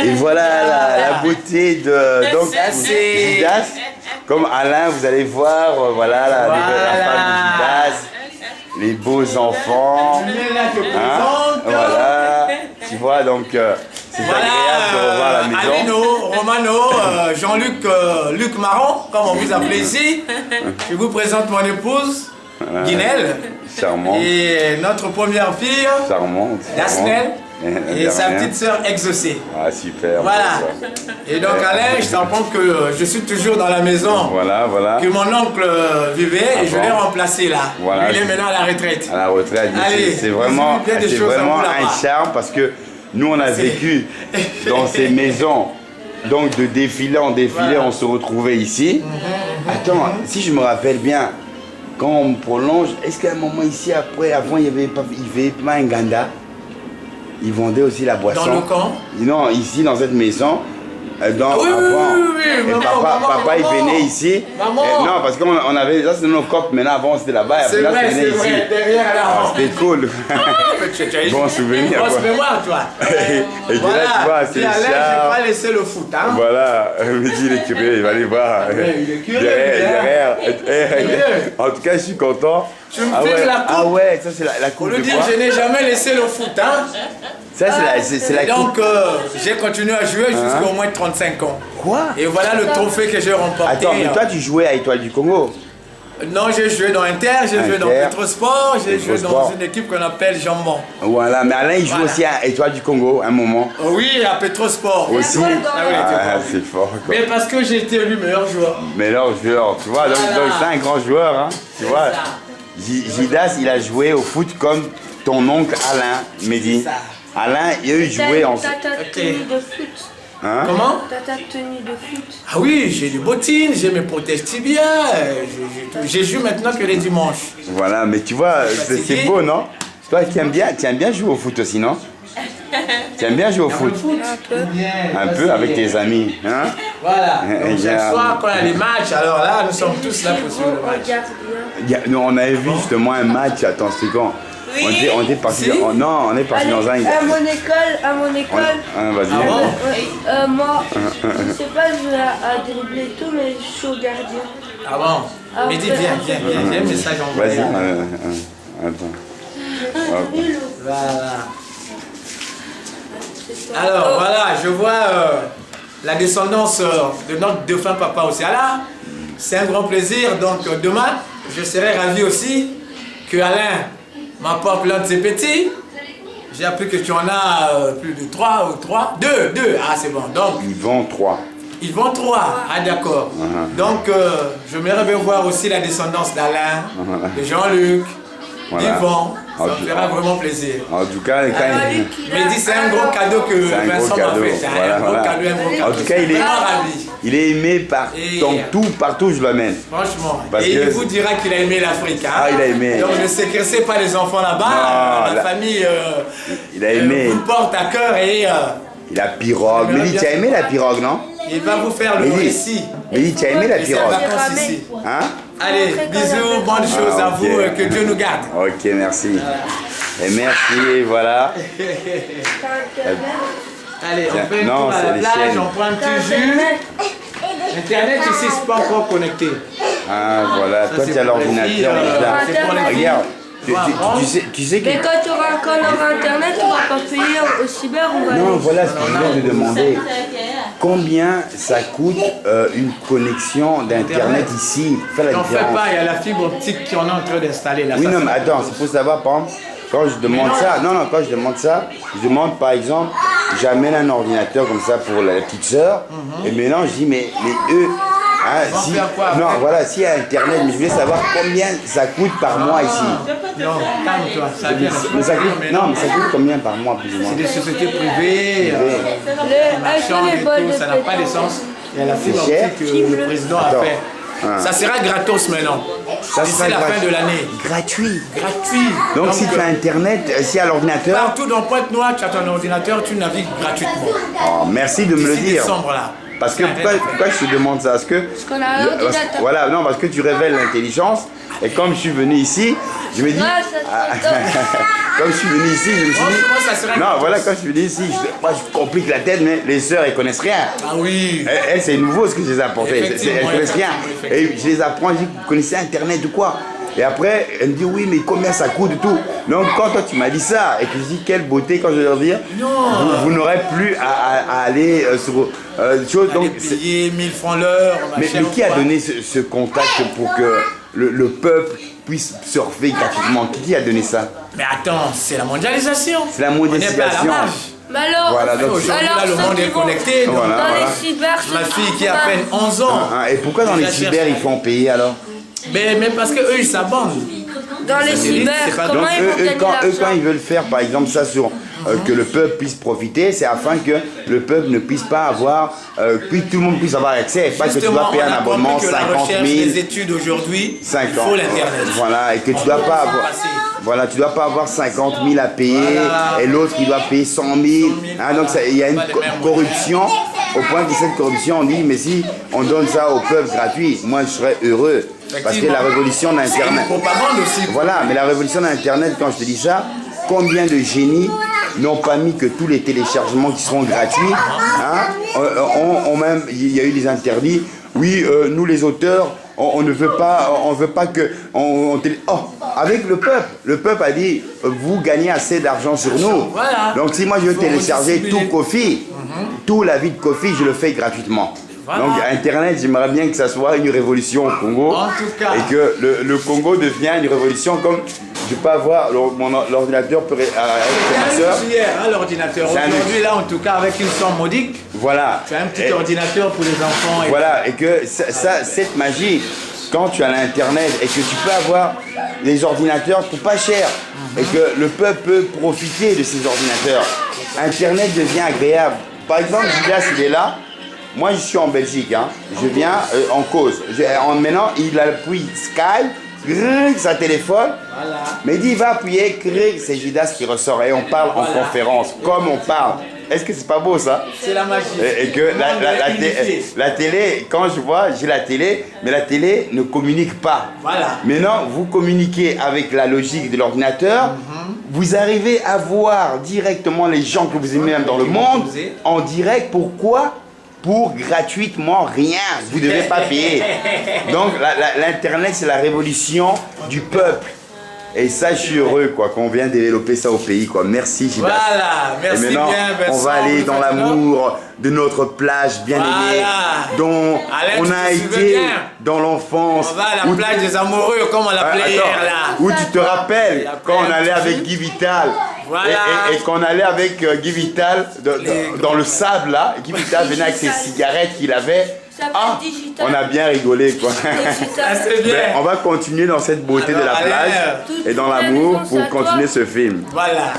Et voilà la beauté de donc Gidas. Comme Alain, vous allez voir, voilà la femme de Gidas, les beaux enfants. Hein, voilà, tu vois, donc c'est agréable de revoir la maison. Alino, Romano, Jean-Luc, Luc Marron, comme on vous appelle ici. Je vous présente mon épouse, Guinelle. Charmante. Et notre première fille, Charmante. Dasnel. Et sa petite sœur exaucée. Ah super. Voilà. Et donc Alain, je t'apprends que je suis toujours dans la maison. Voilà. Que mon oncle vivait et je l'ai remplacé là. Voilà. Il est maintenant à la retraite. À la retraite. C'est vraiment un charme parce que nous on a vécu dans ces maisons. Donc de défilé en défilé, on se retrouvait ici. Attends, si je me rappelle bien, quand on prolonge, est-ce qu'à un moment ici, avant il y avait pas un Nganda? Ils vendaient aussi la boisson. Dans le camp? Non, ici dans cette maison. Avant, papa il venait ici. Non, parce qu'on avait, ça c'était nos copes, maintenant avant c'était là-bas. C'est vrai, derrière là. C'était cool. Bon souvenir. Bon mémoire, toi. Et voilà, tu vois, c'est Alain, je vais pas laisser le foot. Hein. Voilà, me dit il est curieux, il va aller voir. Il est curieux. Derrière. En tout cas, je suis content. Tu me fais la coupe. Ah ouais, ça c'est la coupe de quoi? Je n'ai jamais laissé le foot. Hein. Ça c'est la coupe. Donc j'ai continué à jouer jusqu'à au moins 35 ans. Quoi? Et voilà le trophée que j'ai remporté. Attends, mais toi tu jouais à Étoile du Congo? Non, j'ai joué dans Inter, j'ai joué dans Petrosport, j'ai joué dans une équipe qu'on appelle Jambon. Voilà, mais Alain il joue aussi à Étoile du Congo un moment. Oui, à Petrosport. Aussi. C'est fort quoi. Mais parce que j'ai été élu meilleur joueur. Meilleur joueur, tu vois, donc c'est un grand joueur, hein. Tu vois. Gidas il a joué au foot comme ton oncle Alain Mehdi. Alain, il jouait en... T'as ta tenue de foot. Hein? Comment? T'as ta tenue de foot. Ah oui, j'ai des bottines, j'ai mes protèges tibia, j'ai joué maintenant que les dimanches. Voilà, mais tu vois, c'est beau, non? Toi, tu aimes bien jouer au foot aussi, non? Tu aimes bien jouer au foot? Un peu avec tes amis, hein? Voilà, donc chaque soir quand il y a les matchs, alors là, nous sommes tous là pour suivre le match. On avait vu justement un match, attends, c'était quand? Oui. On est parti on est parti dans un... À mon école. Vas-y. Moi, je sais pas jouer à dribbler et tout, mais je suis au gardien. Ah bon? Mehdi, viens, j'ai un message envoyé. Vas-y, attends. Voilà. Alors voilà, je vois la descendance de notre défunt papa aussi. Alors, c'est un grand plaisir. Donc demain, je serai ravi aussi que Alain m'apporte l'un de ses petits. J'ai appris que tu en as plus de 3 ou 3. 2. Ah c'est bon. Donc Ils vont 3. Ils vont 3. Ah d'accord. Donc j'aimerais bien voir aussi la descendance d'Alain, de Jean-Luc, d'Yvon. Ça me fera vraiment plaisir. En tout cas, Mehdi, c'est un gros cadeau que Vincent m'a fait. C'est un gros cadeau. En tout cas, il est aimé partout où je l'amène. Franchement. Et il vous dira qu'il a aimé l'Afrique. Hein? Ah, il a aimé. Donc ne sécressez pas les enfants là-bas. La famille il a aimé. vous porte à cœur et... la pirogue. Mehdi, tu as aimé la pirogue, non? Il va vous faire le récit. Mehdi, tu as aimé la pirogue? Ici. Hein? Allez, bisous, bonnes choses à vous, que Dieu nous garde. Ok, merci. Et merci, voilà. Allez, on fait un tour à la plage, on prend un petit jus. Internet ici, c'est pas encore connecté. Ah, voilà, toi tu as l'ordinateur. Regarde, tu sais que... Mais quand on aura internet, on va pas payer au cyber ou Non, voilà ce que je viens de demander. Combien ça coûte une connexion d'internet ici? N'en fais pas, il y a la fibre optique qu'on est en train d'installer là. Oui, non, mais attends, c'est pour savoir, par exemple, quand je demande ça, quand je demande ça, je demande par exemple, j'amène un ordinateur comme ça pour la petite sœur, et maintenant je dis, mais eux, hein, s'il y a internet, mais je voulais savoir combien ça coûte par mois ici. Non, calme-toi, ça vient. Mais ça coûte combien par mois plus ou moins? C'est des sociétés privées, ça n'a pas d'essence. Il y a la fibre optique que le président a fait. Ça sera gratos maintenant. D'ici la fin de l'année. Gratuit. Donc si tu as internet, si à l'ordinateur. Partout dans Pointe-Noire, tu as ton ordinateur, tu navigues gratuitement. Oh, merci de me le dire. Décembre, là. Parce que pourquoi je te demande ça? Parce que voilà, non, parce que tu révèles l'intelligence. Et comme je suis venu ici, je me dis. Comme je suis venu ici, je me suis dit... Comment ça serait? Non, voilà, quand je suis venu ici, moi je complique la tête, mais les sœurs, elles connaissent rien. Ah oui. Elles, c'est nouveau ce que je les ai apporté. Elles connaissent rien. Et je les apprends, je dis, vous connaissez Internet ou quoi? Et après, elle me dit, oui, mais combien ça coûte et tout. Donc, quand toi, tu m'as dit ça, et que je dis, quelle beauté, quand je vais leur dire, vous n'aurez plus à aller sur choses. Donc, payer 1000 francs l'heure. Mais qui a donné ce contact pour que le peuple puisse surfer gratuitement? Qui a donné ça? Mais attends, c'est la mondialisation. C'est la mondialisation. On n'est pas à la marge. Mais alors, Voilà, donc aujourd'hui, là, le monde est connecté. Donc, Voilà, dans voilà. les cyber, ma fille qui a à peine 11 ans. Et pourquoi dans les Déjà cyber, cherche. ils font payer alors? Mais parce qu'eux, ils s'abondent. dans les C'est cyber, pas- comment Donc ils vont gagner quand l'argent? ils veulent faire par exemple ça sur que le peuple puisse profiter, c'est afin que le peuple ne puisse pas avoir, que tout le monde puisse avoir accès, pas que tu Justement, dois payer on un a abonnement compris que la 50 recherche 000, des études aujourd'hui, 50. il faut l'Internet. Voilà, et que tu dois pas avoir, voilà, tu dois pas avoir 50 000 à payer Voilà. et l'autre il doit payer 100 000. Hein, donc il y a une Pas les mêmes corruption au point que cette corruption, on dit mais si on donne ça au peuple gratuit, moi je serais heureux. Parce que la révolution C'est une d'Internet. propagande aussi. Voilà, mais la révolution d'Internet, quand je te dis ça, combien de génies n'ont pas mis que tous les téléchargements qui seront gratuits, hein, même, il y a eu des interdits. Oui, nous les auteurs, on ne veut pas, que, avec le peuple a dit, vous gagnez assez d'argent sur nous. Voilà. Donc si moi je veux Faut télécharger redistribuer. tout Kofi, tout la vie de Kofi, je le fais gratuitement. Voilà. Donc Internet, j'aimerais bien que ça soit une révolution au Congo. En tout cas. Et que le Congo devient une révolution comme je peux avoir, l'ordinateur peut être ma C'est soeur. un luxe hier, hein, l'ordinateur. C'est un Aujourd'hui, luxe. là, en tout cas, avec une somme modique, Voilà. c'est un petit Et- ordinateur pour les enfants. Et Voilà, et que cette magie, quand tu as l'Internet et que tu peux avoir des ordinateurs pour pas cher, et que le peuple peut profiter de ces ordinateurs, Internet devient agréable. Par exemple, Julias, il est là. Moi, je suis en Belgique, hein. Je viens en cause. Maintenant, il appuie Skype, ça téléphone. Voilà. Mais il dit, il va appuyer, c'est Judas qui ressort. Et on parle en conférence, comme on parle. Est-ce que c'est pas beau ça? C'est la magie. Et que la télé, quand je vois, j'ai la télé, mais la télé ne communique pas. Voilà. Maintenant, vous communiquez avec la logique de l'ordinateur, vous arrivez à voir directement les gens que vous aimez même dans le monde, en direct. Pourquoi? Pour gratuitement rien, vous ne devez pas payer. Donc l'Internet, c'est la révolution du peuple. Et ça, je suis heureux quoi, qu'on vient développer ça au pays. Quoi. Merci Gilles. Voilà, merci Et maintenant, bien, Vincent. on va aller dans l'amour de notre plage bien aimée, dont Alain, on tu a te souviens été bien? dans l'enfance. On va à la plage des amoureux, comme on l'appelait Attends, hier, là. où tu te rappelles La quand on plage allait du avec Sud. Guy Vital Voilà. et qu'on allait avec Guy Vital dans le sable là. Guy Vital venait avec ses cigarettes qu'il avait. Ça s'appelle Ah, digital. on a bien rigolé quoi. Ah, c'est bien. Ben, on va continuer dans cette beauté Alors, de la allez, plage et dans l'amour pour continuer ce film. Voilà.